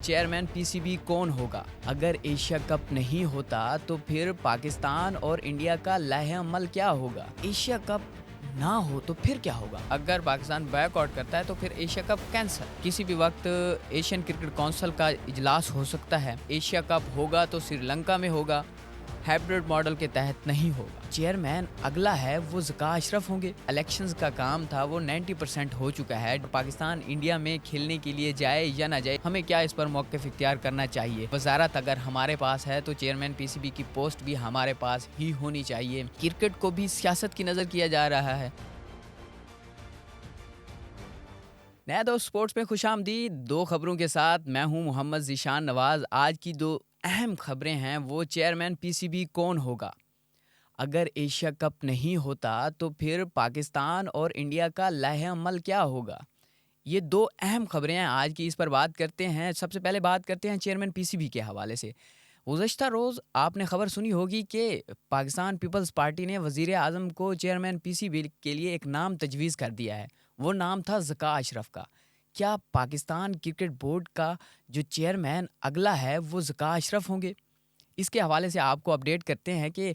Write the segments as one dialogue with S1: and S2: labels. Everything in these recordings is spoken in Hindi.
S1: चेयरमैन पीसीबी कौन होगा? अगर एशिया कप नहीं होता तो फिर पाकिस्तान और इंडिया का लाहेमल क्या होगा? एशिया कप ना हो तो फिर क्या होगा? अगर पाकिस्तान बैकआउट करता है तो फिर एशिया कप कैंसल। किसी भी वक्त एशियन क्रिकेट काउंसिल का इजलास हो सकता है। एशिया कप होगा तो श्रीलंका में होगा, हाइब्रिड मॉडल के तहत नहीं होगा। चेयरमैन अगला है वो ज़का अशरफ होंगे। इलेक्शंस का काम था वो 90% हो चुका है। पाकिस्तान इंडिया में खेलने के लिए जाए या ना जाए, हमें क्या इस पर मौक़िफ़ इख्तियार करना चाहिए। वजारत अगर हमारे पास है तो चेयरमैन पीसीबी की पोस्ट भी हमारे पास ही होनी चाहिए। क्रिकेट को भी सियासत की नज़र किया जा रहा है। नया दोस्त स्पोर्ट्स में खुशामदीद। दो खबरों के साथ मैं हूं मोहम्मद ज़ीशान नवाज़। आज की दो अहम खबरें हैं वो चेयरमैन पीसीबी कौन होगा? अगर एशिया कप नहीं होता तो फिर पाकिस्तान और इंडिया का लाहेमल क्या होगा? ये दो अहम खबरें हैं आज की, इस पर बात करते हैं। सबसे पहले बात करते हैं चेयरमैन पीसीबी के हवाले से। गुज़श्ता रोज़ आपने खबर सुनी होगी कि पाकिस्तान पीपल्स पार्टी ने वज़ीर आज़म को चेयरमैन पीसीबी के लिए एक नाम तजवीज़ कर दिया है। वो नाम था ज़का अशरफ का। क्या पाकिस्तान क्रिकेट बोर्ड का जो चेयरमैन अगला है वो ज़का अशरफ होंगे? इसके हवाले से आपको अपडेट करते हैं कि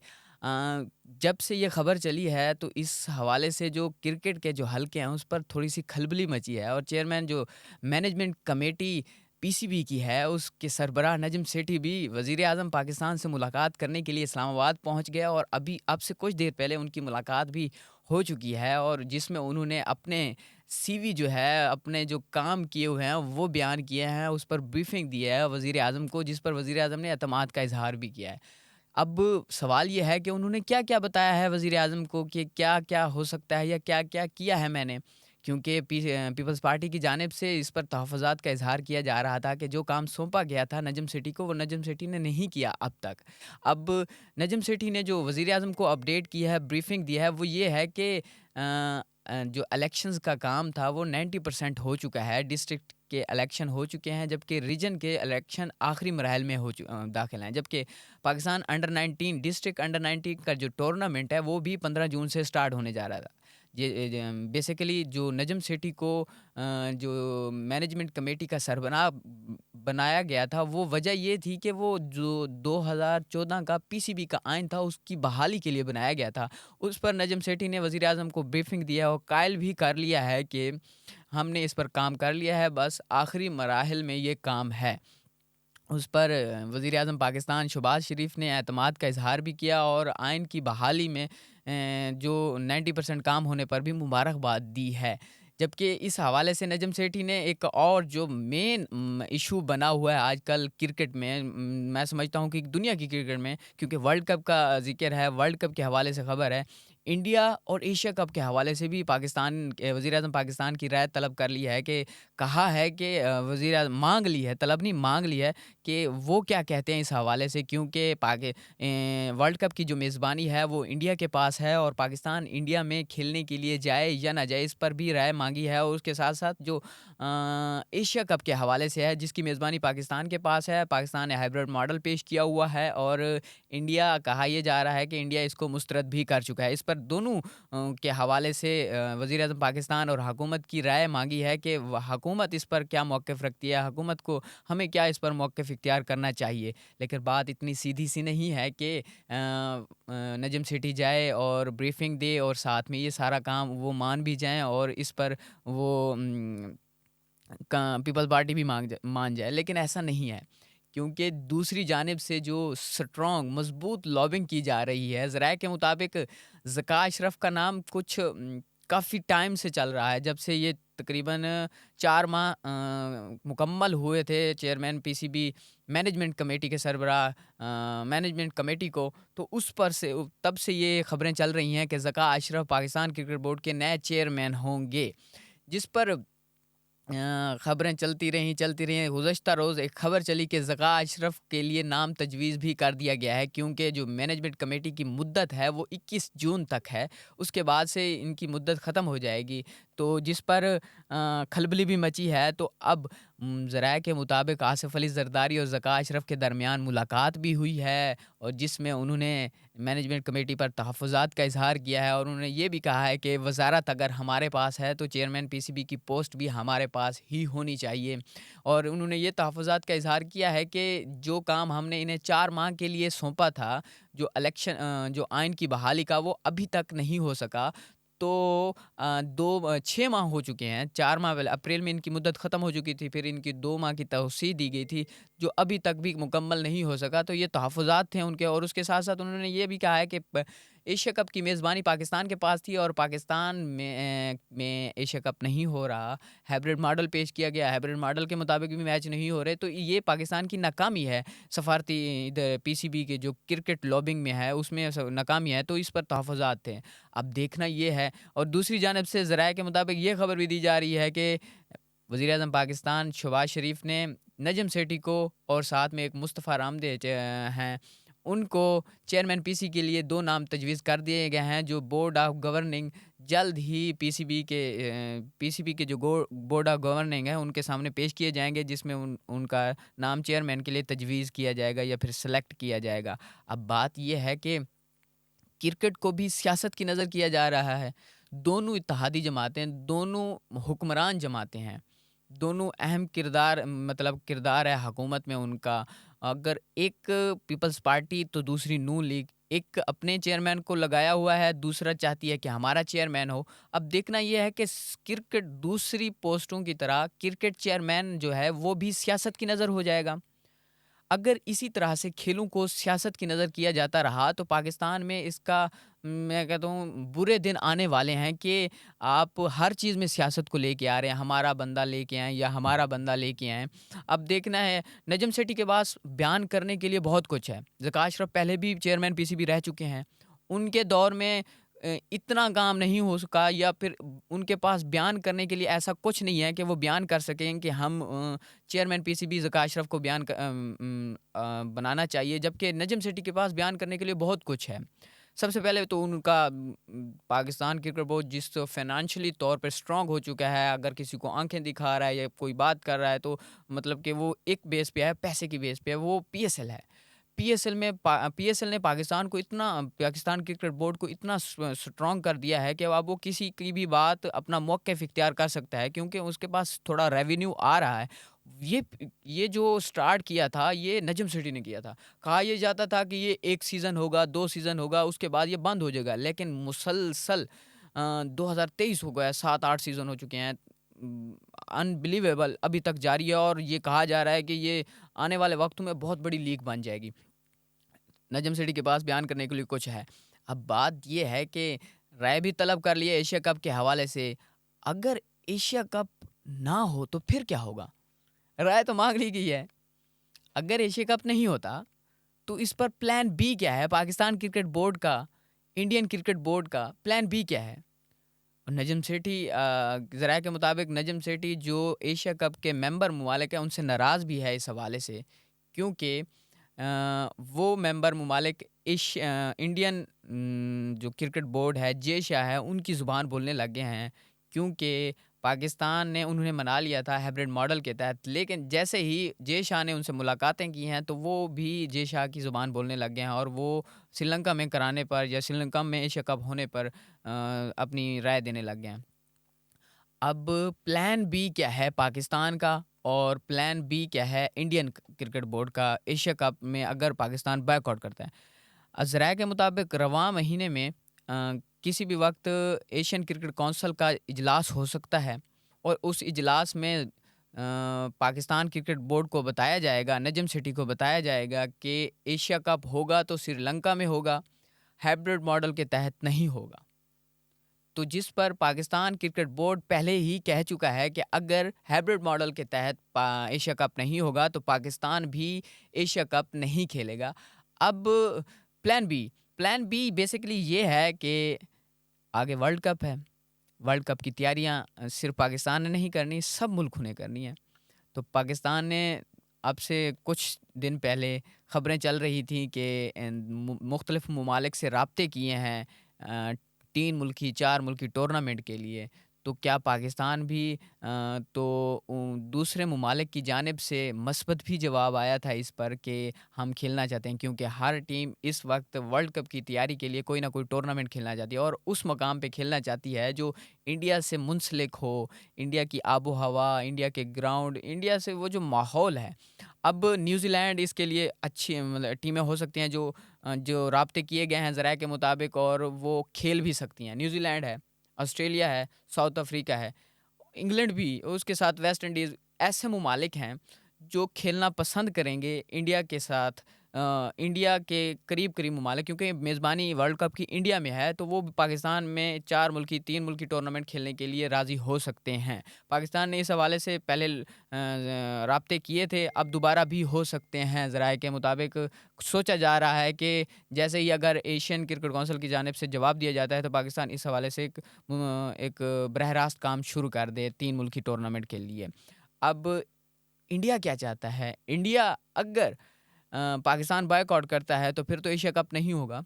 S1: जब से ये खबर चली है तो इस हवाले से जो क्रिकेट के जो हलके हैं उस पर थोड़ी-सी खलबली मची है और चेयरमैन जो मैनेजमेंट कमेटी पीसीबी की है उसके सरबराह नजम सेठी भी वज़ीर आज़म पाकिस्तान से मुलाकात करने के लिए इस्लामाबाद पहुंच गया और अभी अब से कुछ देर पहले उनकी मुलाकात भी हो चुकी है और जिसमें उन्होंने अपने सीवी जो है, अपने जो काम किए हुए हैं वो बयान किए हैं, उस पर ब्रीफिंग दी है वज़ीर आज़म को, जिस पर वज़ीर आज़म ने एतमाद का इज़हार भी किया है। अब सवाल ये है कि उन्होंने क्या-क्या बताया है वज़ीर आज़म को कि क्या-क्या हो सकता है या क्या-क्या किया है मैंने? क्योंकि पीपल्स पार्टी की जानिब से इस पर तहफ़्फ़ुज़ात का इज़हार किया जा रहा था कि जो काम सौंपा गया था नजम सेठी को, वो नजम सेठी ने नहीं किया अब तक। अब नजम सेठी ने जो वज़ीर आज़म को अपडेट किया है, ब्रीफिंग दी है, वो ये है कि जो इलेक्शंस का काम था वो 90% हो चुका है। डिस्ट्रिक्ट के इलेक्शन हो चुके हैं, जबकि रीजन के इलेक्शन आखिरी मराहिल में दाखिल हैं। जबकि पाकिस्तान अंडर 19 डिस्ट्रिक्ट अंडर 19 का जो टूर्नामेंट है वो भी 15 जून से स्टार्ट होने जा रहा था। ये बेसिकली जो नजम सेठी को जो मैनेजमेंट कमेटी का सरबराह बनाया गया था वो वजह ये थी कि वो जो 2014 का पीसीबी का आइन था उसकी बहाली के लिए बनाया गया था। उस पर नजम सेठी ने वज़ीर आज़म को ब्रीफिंग दिया और कायल भी कर लिया है कि हमने इस पर काम कर लिया है, बस आखिरी मराहिल में ये काम है। उस पर वज़ीर आज़म पाकिस्तान शहबाज शरीफ ने एतमाद का इज़हार भी किया और आइन की बहाली में जो 90% काम होने पर भी मुबारकबाद दी है। जबकि इस हवाले से नजम सेठी ने एक और जो मेन इशू बना हुआ है आजकल क्रिकेट में, मैं समझता हूँ कि दुनिया की क्रिकेट में, क्योंकि वर्ल्ड कप का ज़िक्र है, वर्ल्ड कप के हवाले से खबर है। इंडिया और एशिया कप के हवाले से भी पाकिस्तान के वज़ीर आज़म पाकिस्तान की राय तलब कर ली है कि कहा है कि वज़ीर आज़म माँग ली है, तलब नहीं माँग ली है कि वो क्या कहते हैं इस हवाले से, क्योंकि वर्ल्ड कप की जो मेज़बानी है वो इंडिया के पास है और पाकिस्तान इंडिया में खेलने के लिए जाए या ना जाए इस पर भी राय मांगी है। और उसके साथ साथ जो एशिया कप के हवाले से है जिसकी मेज़बानी पाकिस्तान के पास है, पाकिस्तान ने हाइब्रिड मॉडल पेश किया हुआ है और इंडिया, कहा यह जा रहा है कि इंडिया इसको मुस्तरद भी कर चुका है। इस पर दोनों के हवाले से वज़ीर आज़म पाकिस्तान और हुकूमत की राय मांगी है कि हुकूमत इस पर क्या मौक़िफ़ रखती है, हुकूमत को हमें क्या इस पर मौक़िफ़ इख्तियार करना चाहिए। लेकिन बात इतनी सीधी-सी नहीं है कि नजम सेठी जाए और ब्रीफिंग दे और साथ में ये सारा काम वो मान भी जाएँ और इस पर वो पीपल्स पार्टी भी मान जाए, लेकिन ऐसा नहीं है। क्योंकि दूसरी जानिब से जो स्ट्रॉन्ग मजबूत लॉबिंग की जा रही है, ज़राए के मुताबिक ज़का अशरफ का नाम कुछ काफ़ी टाइम से चल रहा है, जब से ये तकरीबन 4 माह मुकम्मल हुए थे चेयरमैन पीसीबी मैनेजमेंट कमेटी के सरबराह मैनेजमेंट कमेटी को, तो उस पर से तब से ये खबरें चल रही हैं कि ज़का अशरफ पाकिस्तान क्रिकेट बोर्ड के नए चेयरमैन होंगे। जिस पर खबरें चलती रहीं। गुज़श्ता रोज़ एक खबर चली कि ज़का अशरफ के लिए नाम तजवीज़ भी कर दिया गया है, क्योंकि जो मैनेजमेंट कमेटी की मुद्दत है वो 21 जून तक है। उसके बाद से इनकी मुद्दत ख़त्म हो जाएगी। तो जिस पर खलबली भी मची है। तो अब ज़राए के मुताबिक आसिफ अली ज़रदारी और ज़का अशरफ के दरमियान मुलाकात भी हुई है और जिसमें उन्होंने मैनेजमेंट कमेटी पर तहफ़्फ़ुज़ात का इज़हार किया है और उन्होंने ये भी कहा है कि वज़ारत अगर हमारे पास है तो चेयरमैन पीसीबी की पोस्ट भी हमारे पास ही होनी चाहिए। और उन्होंने ये तहफ़्फ़ुज़ात का इज़हार किया है कि जो काम हमने इन्हें 4 माह के लिए सौंपा था, जो आइन की बहाली का, वो अभी तक नहीं हो सका। तो 6 माह हो चुके हैं, 4 माह पहले अप्रैल में इनकी मुद्दत ख़त्म हो चुकी थी, फिर इनकी 2 माह की तौसीअ दी गई थी, जो अभी तक भी मुकम्मल नहीं हो सका। तो ये तहफ़्फ़ुज़ात थे उनके और उसके साथ-साथ उन्होंने ये भी कहा है कि एशिया कप की मेज़बानी पाकिस्तान के पास थी और पाकिस्तान में एशिया कप नहीं हो रहा। हाइब्रिड मॉडल पेश किया गया, हाइब्रिड मॉडल के मुताबिक भी मैच नहीं हो रहे, तो ये पाकिस्तान की नाकामी है। सफ़ारती इधर पीसीबी के जो क्रिकेट लॉबिंग में है, उसमें नाकामी है, तो इस पर तहफ़्फ़ुज़ात थे। अब देखना ये है और दूसरी जानब से ज़राए के मुताबिक ये खबर भी दी जा रही है कि वज़ीर-ए-आज़म पाकिस्तान शहबाज शरीफ ने नजम सेठी को और साथ में एक मुस्तफ़ा रामदे हैं, उनको चेयरमैन पीसी के लिए 2 नाम तजवीज़ कर दिए गए हैं, जो बोर्ड ऑफ गवर्निंग जल्द ही पीसीबी के जो बोर्ड ऑफ गवर्निंग है, उनके सामने पेश किए जाएँगे, जिसमें उनका नाम चेयरमैन के लिए तजवीज़ किया जाएगा या फिर सेलेक्ट किया जाएगा। अब बात ये है कि क्रिकेट को भी सियासत की नज़र किया जा रहा है। दोनों इत्तेहादी जमातें, दोनों हुक्मरान जमातें हैं। दोनों अहम किरदार है हुकूमत में उनका। अगर एक पीपल्स पार्टी तो दूसरी नून लीग, एक अपने चेयरमैन को लगाया हुआ है, दूसरा चाहती है कि हमारा चेयरमैन हो। अब देखना ये है कि क्रिकेट दूसरी पोस्टों की तरह क्रिकेट चेयरमैन जो है वो भी सियासत की नज़र हो जाएगा। अगर इसी तरह से खेलों को सियासत की नज़र किया जाता रहा तो पाकिस्तान में इसका मैं कहता हूँ बुरे दिन आने वाले हैं कि आप हर चीज़ में सियासत को लेके आ रहे हैं, हमारा बंदा लेके आएँ या हमारा बंदा लेके आएँ। अब देखना है, नजम सेठी के पास बयान करने के लिए बहुत कुछ है। ज़का अशरफ पहले भी चेयरमैन पीसीबी रह चुके हैं। उनके दौर में इतना काम नहीं हो सका या फिर उनके पास बयान करने के लिए ऐसा कुछ नहीं है कि वो बयान कर सकें कि हम चेयरमैन पीसीबी ज़का अशरफ को बनाना चाहिए, जबकि नजम सेठी के पास बयान करने के लिए बहुत कुछ है। सबसे पहले तो उनका पाकिस्तान क्रिकेट बोर्ड जिस फाइनेंशियली तौर पे स्ट्रॉन्ग हो चुका है, अगर किसी को आँखें दिखा रहा है या कोई बात कर रहा है तो मतलब कि वो एक बेस पे है, पैसे की बेस पे है, वो पीएसएल है। पीएसएल ने पाकिस्तान क्रिकेट बोर्ड को इतना स्ट्रॉन्ग कर दिया है कि अब वो किसी की भी बात अपना मौक़िफ़ इख्तियार कर सकता है, क्योंकि उसके पास थोड़ा रेवेन्यू आ रहा है। ये जो स्टार्ट किया था, ये नजम सेठी ने किया था। कहा ये जाता था कि ये 1 सीज़न होगा, 2 सीज़न होगा, उसके बाद ये बंद हो जाएगा। लेकिन मुसलसल 2023 हो गया, 7-8 सीज़न हो चुके हैं। अनबिलीवेबल अभी तक जारी है और ये कहा जा रहा है कि ये आने वाले वक़्तों में बहुत बड़ी लीग बन जाएगी। नजम सेठी के पास बयान करने के लिए कुछ है। अब बात ये है कि राय भी तलब कर ली है एशिया कप के हवाले से। अगर एशिया कप ना हो तो फिर क्या होगा? राय तो माँग ली गई है। अगर एशिया कप नहीं होता, तो इस पर प्लान बी क्या है? पाकिस्तान क्रिकेट बोर्ड का, इंडियन क्रिकेट बोर्ड का प्लान बी क्या है? और नजम सेठी ज़राए के मुताबिक नजम सेठी जो एशिया कप के मेंबर ममालिक हैं, उनसे नाराज़ भी है इस हवाले से, क्योंकि वो मेंबर ममालिक इंडियन जो क्रिकेट बोर्ड है, जे शाह है, उनकी ज़ुबान बोलने लग गए हैं, क्योंकि पाकिस्तान ने उन्हें मना लिया था हाइब्रिड मॉडल के तहत। लेकिन जैसे ही जे शाह ने उनसे मुलाकातें की हैं, तो वो भी जे शाह की ज़ुबान बोलने लग गए हैं और वो श्रीलंका में कराने पर या श्रीलंका में एशिया कप होने पर अपनी राय देने लग गए हैं। अब प्लान बी क्या है पाकिस्तान का और प्लान बी क्या है इंडियन क्रिकेट बोर्ड का एशिया कप में अगर पाकिस्तान बैकआउट करता है? अज़राए के मुताबिक रवां महीने में किसी भी वक्त एशियन क्रिकेट काउंसिल का इजलास हो सकता है और उस इजलास में पाकिस्तान क्रिकेट बोर्ड को बताया जाएगा, नजम सिटी को बताया जाएगा कि एशिया कप होगा तो श्रीलंका में होगा, हाइब्रिड मॉडल के तहत नहीं होगा। तो जिस पर पाकिस्तान क्रिकेट बोर्ड पहले ही कह चुका है कि अगर हाइब्रिड मॉडल के तहत एशिया कप नहीं होगा तो पाकिस्तान भी एशिया कप नहीं खेलेगा। अब प्लान बी बेसिकली ये है कि आगे वर्ल्ड कप है। वर्ल्ड कप की तैयारियां सिर्फ पाकिस्तान ने नहीं करनी, सब मुल्कों ने करनी है। तो पाकिस्तान ने अब से कुछ दिन पहले खबरें चल रही थी कि मुख्तलिफ ममालिक से राब्ते किए हैं 3 मुल्की 4 मुल्की टूर्नामेंट के लिए। तो क्या पाकिस्तान भी दूसरे ममालिक की जानिब से मस्बत भी जवाब आया था इस पर कि हम खेलना चाहते हैं, क्योंकि हर टीम इस वक्त वर्ल्ड कप की तैयारी के लिए कोई ना कोई टूर्नामेंट खेलना चाहती है और उस मकाम पे खेलना चाहती है जो इंडिया से मुंसलिक हो, इंडिया की आबो हवा, इंडिया के ग्राउंड, इंडिया से वो जो माहौल है। अब न्यूज़ीलैंड इसके लिए अच्छी मतलब टीमें हो सकती हैं जो राब्ते किए गए हैं ज़राए के मुताबिक, और वो खेल भी सकती हैं। न्यूज़ीलैंड है, ऑस्ट्रेलिया है, साउथ अफ्रीका है, इंग्लैंड भी, उसके साथ वेस्ट इंडीज़, ऐसे ममालिक हैं जो खेलना पसंद करेंगे इंडिया के साथ। इंडिया के करीब-करीब ममालिक, क्योंकि मेज़बानी वर्ल्ड कप की इंडिया में है, तो वो पाकिस्तान में 4 मुल्की, 3 मुल्की टूर्नामेंट खेलने के लिए राज़ी हो सकते हैं। पाकिस्तान ने इस हवाले से पहले राब्ते किए थे, अब दोबारा भी हो सकते हैं। ज़राए के मुताबिक सोचा जा रहा है कि जैसे ही अगर एशियन क्रिकेट काउंसिल की जानिब से जवाब दिया जाता है, तो पाकिस्तान इस हवाले से एक बरह रास्त काम शुरू कर दे 3 मुल्की टूर्नामेंट के लिए। अब इंडिया क्या चाहता है? इंडिया अगर पाकिस्तान बॉयकॉट करता है, तो फिर तो एशिया कप नहीं होगा।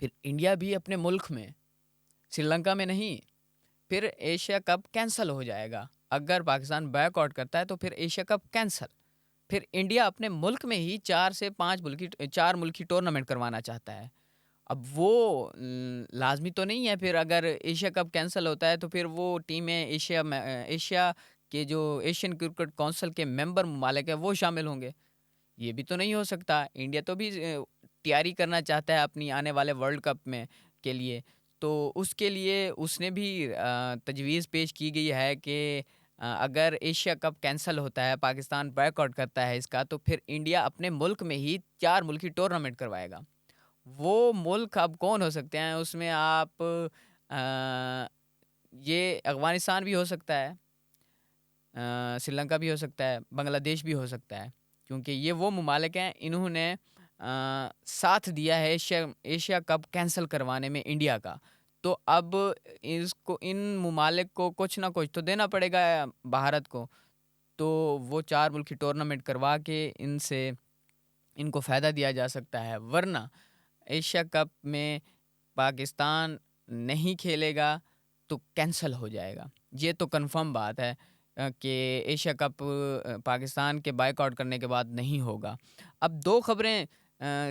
S1: फिर इंडिया भी अपने मुल्क में, श्रीलंका में नहीं, फिर एशिया कप कैंसल हो जाएगा। अगर पाकिस्तान बॉयकॉट करता है, तो फिर एशिया कप कैंसल। फिर इंडिया अपने मुल्क में ही 4 से 5 मुल्की 4 मुल्की टूर्नामेंट करवाना चाहता है। अब वो लाज़मी तो नहीं है, फिर अगर एशिया कप कैंसल होता है, तो फिर वो टीमें एशिया के जो एशियन क्रिकेट काउंसिल के मेंबर ममालिक हैं, वो शामिल होंगे। ये भी तो नहीं हो सकता। इंडिया तो भी तैयारी करना चाहता है अपनी आने वाले वर्ल्ड कप में के लिए। तो उसके लिए उसने भी तजवीज़ पेश की गई है कि अगर एशिया कप कैंसल होता है, पाकिस्तान बॉयकॉट करता है इसका, तो फिर इंडिया अपने मुल्क में ही 4 मुल्की टूर्नामेंट करवाएगा। वो मुल्क अब कौन हो सकते हैं? उसमें आप ये अफ़गानिस्तान भी हो सकता है, श्रीलंका भी हो सकता है, बांग्लादेश भी हो सकता है, क्योंकि ये वो ममालिक हैं, इन्होंने साथ दिया है एशिया एशिया कप कैंसल करवाने में इंडिया का। तो अब इसको इन ममालिक को कुछ ना कुछ तो देना पड़ेगा भारत को। तो वो 4 मुल्की टूर्नामेंट करवा के इनसे इनको फ़ायदा दिया जा सकता है, वरना एशिया कप में पाकिस्तान नहीं खेलेगा तो कैंसल हो जाएगा। ये तो कन्फर्म बात है कि एशिया कप पाकिस्तान के बायकॉट करने के बाद नहीं होगा। अब 2 खबरें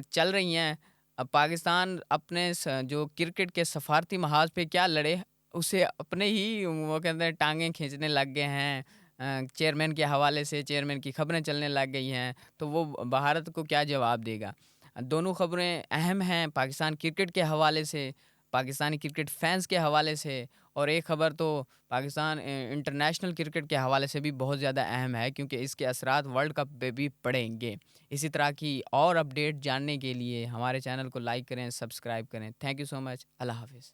S1: चल रही हैं। अब पाकिस्तान अपने जो क्रिकेट के सफारती महाज पे क्या लड़े, उसे अपने ही वो कहते हैं टाँगें खींचने लग गए हैं। चेयरमैन के हवाले से चेयरमैन की खबरें चलने लग गई हैं, तो वो भारत को क्या जवाब देगा? दोनों खबरें अहम हैं पाकिस्तान क्रिकेट के हवाले से, पाकिस्तानी क्रिकेट फैंस के हवाले से, और एक खबर तो पाकिस्तान इंटरनेशनल क्रिकेट के हवाले से भी बहुत ज़्यादा अहम है, क्योंकि इसके असरात वर्ल्ड कप पे भी पड़ेंगे। इसी तरह की और अपडेट जानने के लिए हमारे चैनल को लाइक करें, सब्सक्राइब करें। Thank you so much. अल्लाह हाफ़िज़।